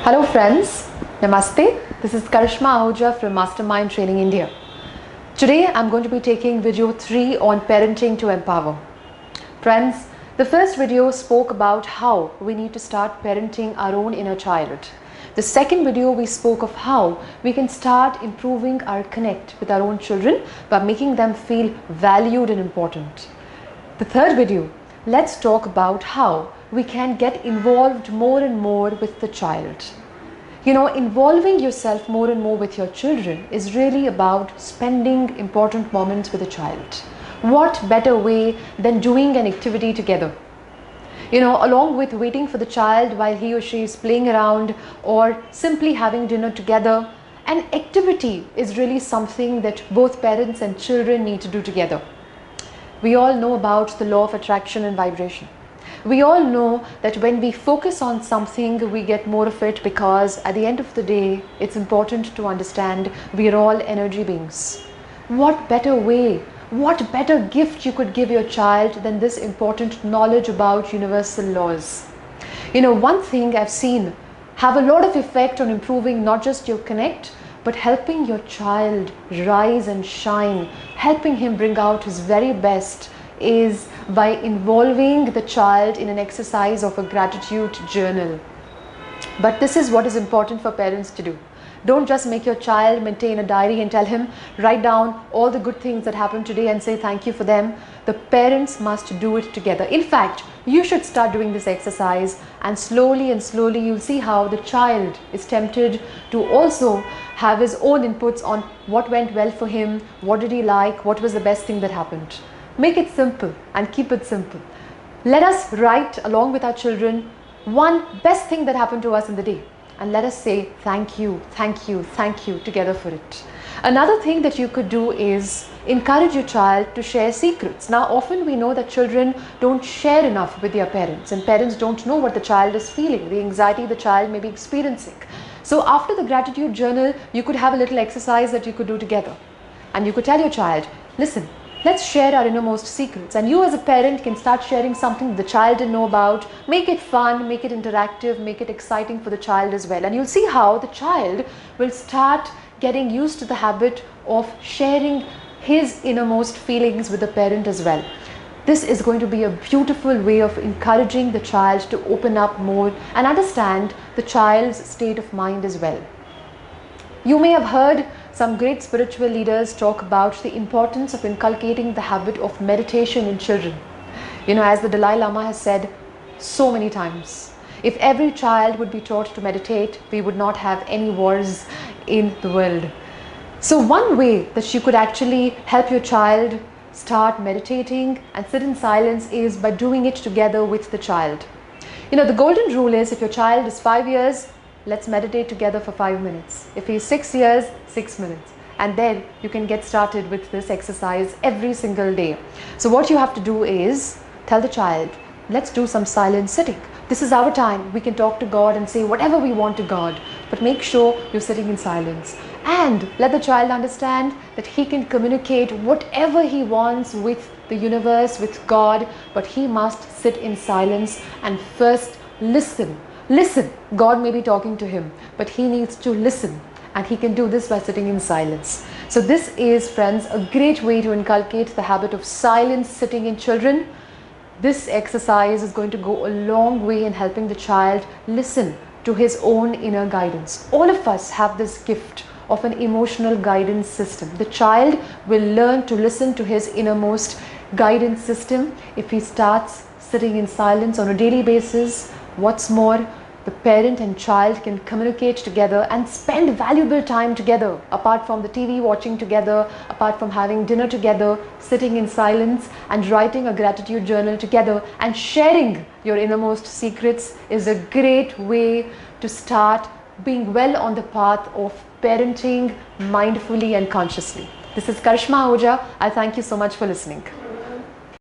Hello friends, Namaste. This is Karishma Ahuja from Mastermind Training India. Today I'm going to be taking video 3 on parenting to empower. Friends, the first video spoke about how we need to start parenting our own inner child. The second video we spoke of how we can start improving our connect with our own children by making them feel valued and important. The third video, let's talk about how we can get involved more and more with the child. Involving yourself more and more with your children is really about spending important moments with a child. What better way than doing an activity together? Along with waiting for the child while he or she is playing around or simply having dinner together, an activity is really something that both parents and children need to do together. We all know about the law of attraction and vibration. We all know that when we focus on something, we get more of it, because at the end of the day, it's important to understand we are all energy beings. What better way, what better gift you could give your child than this important knowledge about universal laws? One thing I've seen have a lot of effect on improving not just your connect, but helping your child rise and shine, helping him bring out his very best, is by involving the child in an exercise of a gratitude journal. But this is what is important for parents to do. Don't just make your child maintain a diary and tell him, write down all the good things that happened today and say thank you for them. The parents must do it together. In fact, you should start doing this exercise, and slowly you'll see how the child is tempted to also have his own inputs on what went well for him, what did he like, what was the best thing that happened. Make it simple and keep it simple. Let us write along with our children one best thing that happened to us in the day, and let us say thank you, thank you, thank you together for it. Another thing that you could do is encourage your child to share secrets. Now, often we know that children don't share enough with their parents, and parents don't know what the child is feeling, the anxiety the child may be experiencing. So after the gratitude journal, you could have a little exercise that you could do together, and you could tell your child, listen, let's share our innermost secrets. And you as a parent can start sharing something the child didn't know about. Make it fun, make it interactive, make it exciting for the child as well. And you'll see how the child will start getting used to the habit of sharing his innermost feelings with the parent as well. This is going to be a beautiful way of encouraging the child to open up more and understand the child's state of mind as well. You may have heard some great spiritual leaders talk about the importance of inculcating the habit of meditation in children. As the Dalai Lama has said so many times, if every child would be taught to meditate, we would not have any wars in the world. So one way that you could actually help your child start meditating and sit in silence is by doing it together with the child. The golden rule is, if your child is 5 years, let's meditate together for 5 minutes. If he's 6 years, 6 minutes. And then you can get started with this exercise every single day. So what you have to do is tell the child, let's do some silent sitting. This is our time. We can talk to God and say whatever we want to God, but make sure you're sitting in silence. And let the child understand that he can communicate whatever he wants with the universe, with God, but he must sit in silence and first listen. Listen. God may be talking to him, but he needs to listen, and he can do this by sitting in silence. So this is, friends, a great way to inculcate the habit of silent sitting in children. This exercise is going to go a long way in helping the child listen to his own inner guidance. All of us have this gift of an emotional guidance system. The child will learn to listen to his innermost guidance system if he starts sitting in silence on a daily basis. What's more, the parent and child can communicate together and spend valuable time together, apart from the TV watching together, apart from having dinner together. Sitting in silence and writing a gratitude journal together and sharing your innermost secrets is a great way to start being well on the path of parenting mindfully and consciously. This is Karishma Ahuja. I thank you so much for listening.